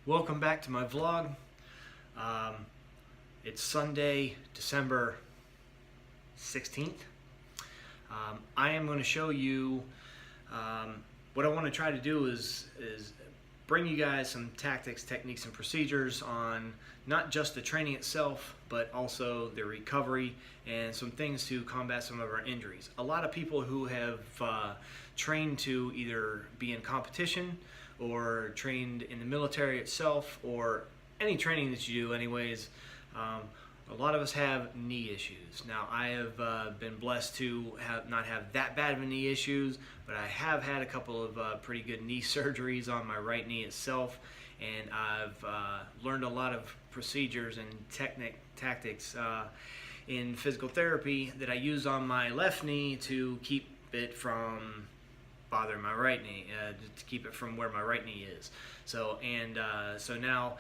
Welcome back to my vlog. It's Sunday, December 16th. I am going to show you what I want to try to do is bring you guys some tactics, techniques, and procedures on not just the training itself, but also the recovery and some things to combat some of our injuries. A lot of people who have trained to either be in competition or trained in the military itself, or any training that you do anyways, a lot of us have knee issues. Now, I have been blessed to not have that bad of knee issues, but I have had a couple of pretty good knee surgeries on my right knee itself, and I've learned a lot of procedures and tactics in physical therapy that I use on my left knee to keep it from bothering my right knee, to keep it from where my right knee is. So now,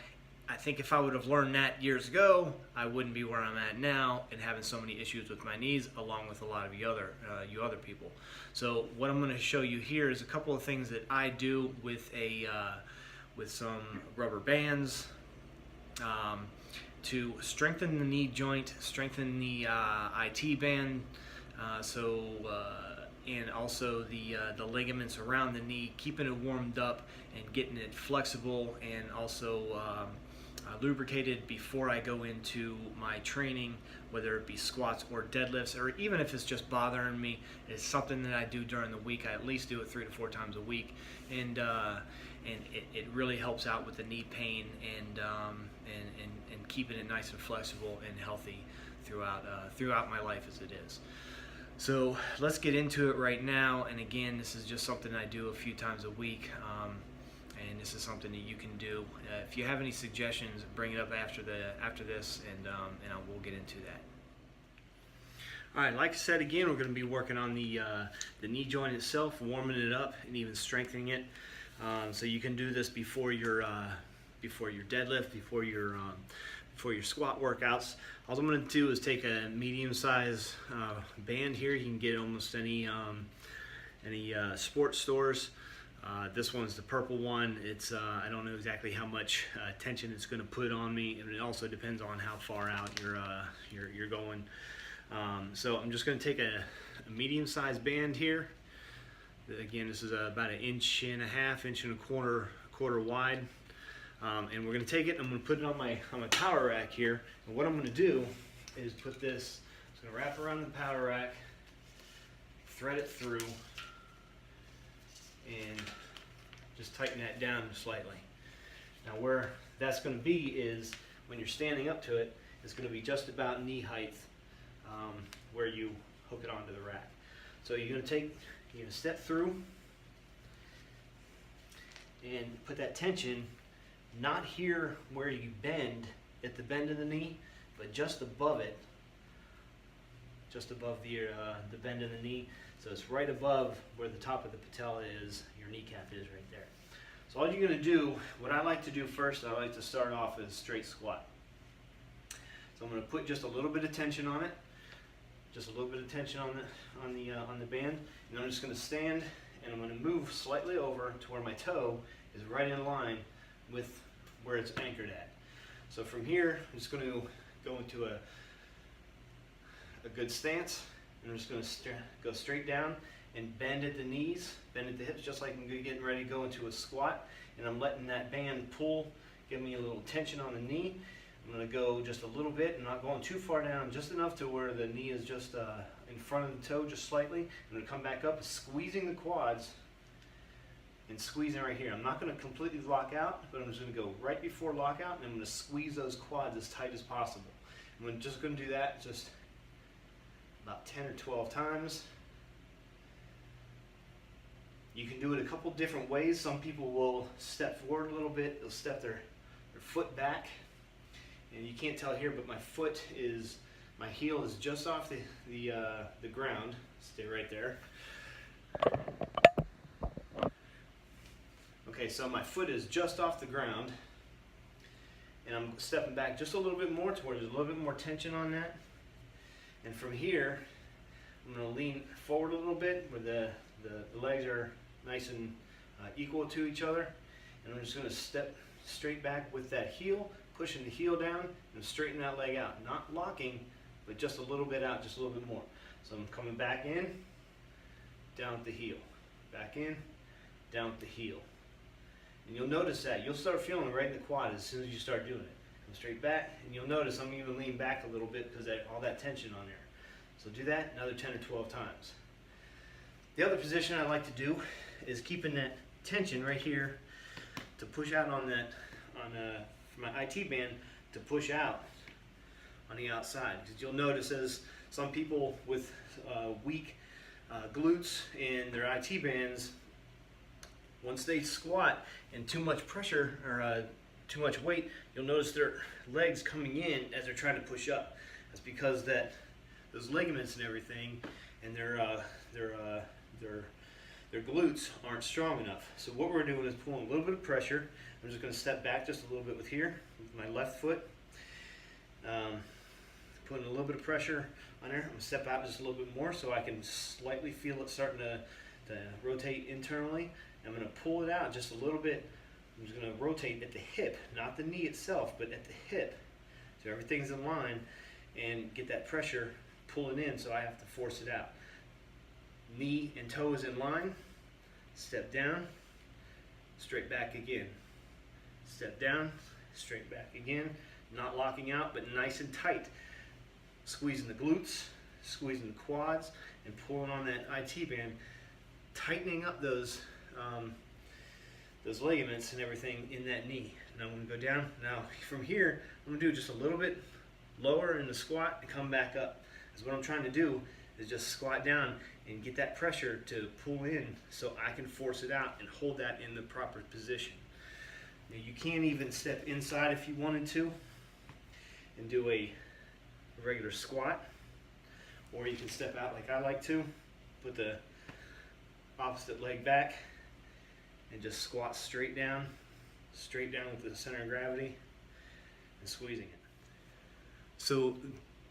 I think if I would have learned that years ago, I wouldn't be where I'm at now and having so many issues with my knees, along with a lot of you other people. So what I'm going to show you here is a couple of things that I do with some rubber bands to strengthen the knee joint, strengthen the IT band, and also the ligaments around the knee, keeping it warmed up and getting it flexible, and also lubricated before I go into my training, whether it be squats or deadlifts, or even if it's just bothering me. It's something that I do during the week. I at least do it 3 to 4 times a week, and it really helps out with the knee pain and keeping it nice and flexible and healthy throughout my life as it is. So let's get into it right now. And again, this is just something I do a few times a week, and this is something that you can do. If you have any suggestions, bring it up after this, and we'll get into that. All right, like I said, again, we're going to be working on the knee joint itself, warming it up, and even strengthening it. So you can do this before your deadlift, before your squat workouts. All I'm going to do is take a medium-sized band here. You can get almost any sports stores. This one's the purple one. It's I don't know exactly how much tension it's going to put on me, and it also depends on how far out you're going. So I'm just going to take a medium-sized band here. Again, this is about 1.5 inches, 1.25 inches wide. And we're going to take it and I'm going to put it on my power rack here. And what I'm going to do is put this, I'm going to wrap around the power rack, thread it through, and just tighten that down slightly. Now where that's going to be is when you're standing up to it, it's going to be just about knee height where you hook it onto the rack. So you're going to step through and put that tension not here where you bend at the bend of the knee, but just above it, just above the bend of the knee. So it's right above where the top of the patella is, your kneecap is right there. So all you're going to do, what I like to do first, I like to start off as straight squat. So I'm going to put just a little bit of tension on it, just a little bit of tension on the band, and I'm just going to stand and I'm going to move slightly over to where my toe is right in line with where it's anchored at. So from here, I'm just going to go into a good stance, and I'm just going to go straight down and bend at the knees, bend at the hips, just like I'm getting ready to go into a squat, and I'm letting that band pull, give me a little tension on the knee. I'm going to go just a little bit, and not going too far down, just enough to where the knee is just in front of the toe, just slightly. I'm going to come back up, squeezing the quads, and squeezing right here. I'm not going to completely lock out, but I'm just going to go right before lockout, and I'm going to squeeze those quads as tight as possible. I'm just going to do that just about 10 or 12 times. You can do it a couple different ways. Some people will step forward a little bit. They'll step their foot back, and you can't tell here, but my heel is just off the ground. Stay right there. Okay, so my foot is just off the ground, and I'm stepping back just a little bit more to where there's a little bit more tension on that. And from here, I'm going to lean forward a little bit where the legs are nice and equal to each other, and I'm just going to straight back with that heel, pushing the heel down and straighten that leg out. Not locking, but just a little bit out, just a little bit more. So I'm coming back in, down with the heel. Back in, down with the heel. And you'll notice that. You'll start feeling it right in the quad as soon as you start doing it. Come straight back, and you'll notice I'm even leaning back a little bit because all that tension on there. So do that another 10 or 12 times. The other position I like to do is keeping that tension right here to push out on that, for my IT band to push out on the outside. Because you'll notice as some people with weak glutes and their IT bands, once they squat and too much pressure or too much weight, you'll notice their legs coming in as they're trying to push up. That's because those ligaments and everything and their glutes aren't strong enough. So what we're doing is pulling a little bit of pressure. I'm just going to step back just a little bit with here, with my left foot. Putting a little bit of pressure on there. I'm going to step out just a little bit more so I can slightly feel it starting to rotate internally. I'm going to pull it out just a little bit. I'm just going to rotate at the hip, not the knee itself, but at the hip. So everything's in line and get that pressure pulling in so I have to force it out. Knee and toe is in line. Step down, straight back again. Step down, straight back again. Not locking out, but nice and tight. Squeezing the glutes, squeezing the quads, and pulling on that IT band, tightening up those ligaments and everything in that knee. Now I'm going to go down. Now from here, I'm going to do just a little bit lower in the squat and come back up. Because what I'm trying to do is just squat down and get that pressure to pull in so I can force it out and hold that in the proper position. Now you can even step inside if you wanted to and do a regular squat, or you can step out like I like to, put the opposite leg back and just squat straight down with the center of gravity and squeezing it. So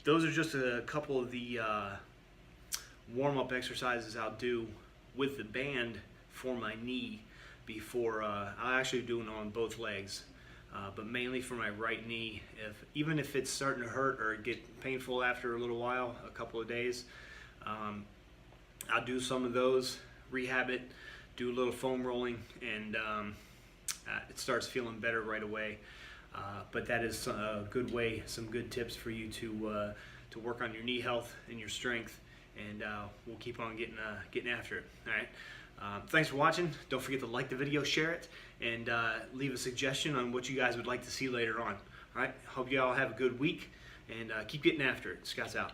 those are just a couple of the warm-up exercises I'll do with the band for my knee before I'll actually do it on both legs. But mainly for my right knee, even if it's starting to hurt or get painful after a little while, a couple of days, I'll do some of those, rehab it, do a little foam rolling, and it starts feeling better right away. But that is a good way, some good tips for you to work on your knee health and your strength, and we'll keep on getting after it. All right. Thanks for watching. Don't forget to like the video, share it, and leave a suggestion on what you guys would like to see later on. All right. Hope you all have a good week, and keep getting after it. Scouts out.